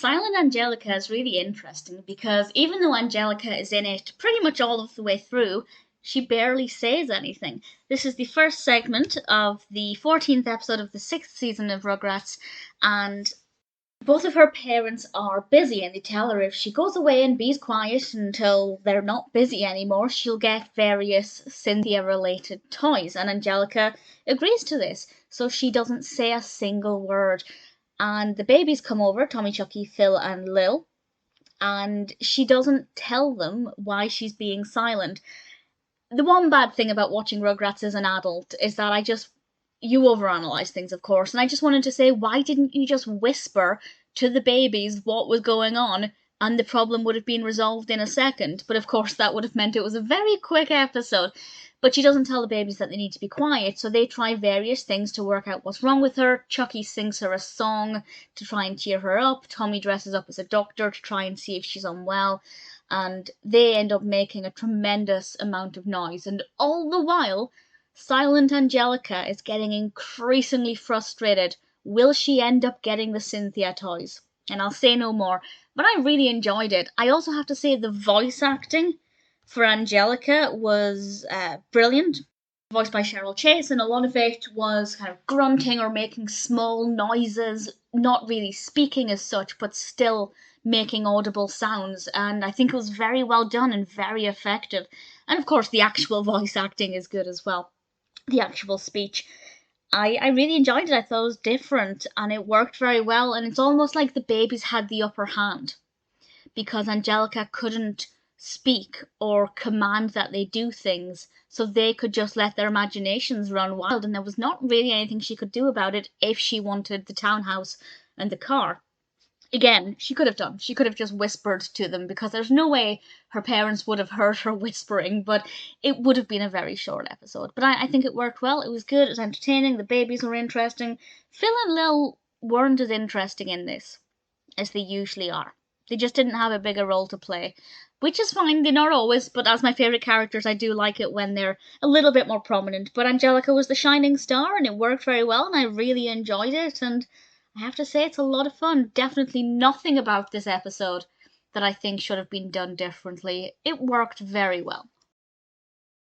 Silent Angelica is really interesting because even though Angelica is in it pretty much all of the way through, she barely says anything. This is the first segment of the 14th episode of the 6th season of Rugrats, and both of her parents are busy, and they tell her if she goes away and be quiet until they're not busy anymore, she'll get various Cynthia-related toys, and Angelica agrees to this, so she doesn't say a single word. And the babies come over, Tommy, Chuckie, Phil, and Lil, and she doesn't tell them why she's being silent. The one bad thing about watching Rugrats as an adult is that you overanalyze things, of course, and I just wanted to say, why didn't you just whisper to the babies what was going on, and the problem would have been resolved in a second? But of course, that would have meant it was a very quick episode. But she doesn't tell the babies that they need to be quiet, so they try various things to work out what's wrong with her. Chuckie sings her a song to try and cheer her up. Tommy dresses up as a doctor to try and see if she's unwell. And they end up making a tremendous amount of noise. And all the while, Silent Angelica is getting increasingly frustrated. Will she end up getting the Cynthia toys? And I'll say no more, but I really enjoyed it. I also have to say the voice acting for Angelica was brilliant. Voiced by Cheryl Chase, and a lot of it was kind of grunting or making small noises, not really speaking as such, but still making audible sounds, and I think it was very well done and very effective. And of course, the actual voice acting is good as well. The actual speech. I really enjoyed it. I thought it was different, and it worked very well, and it's almost like the babies had the upper hand, because Angelica couldn't speak or command that they do things, so they could just let their imaginations run wild, and there was not really anything she could do about it if she wanted the townhouse and the car. Again, she could have done. She could have just whispered to them, because there's no way her parents would have heard her whispering, but it would have been a very short episode. But I think it worked well. It was good, it was entertaining, the babies were interesting. Phil and Lil weren't as interesting in this as they usually are. They just didn't have a bigger role to play, which is fine. They're not always, but as my favourite characters, I do like it when they're a little bit more prominent. But Angelica was the shining star, and it worked very well, and I really enjoyed it, and I have to say it's a lot of fun. Definitely nothing about this episode that I think should have been done differently. It worked very well.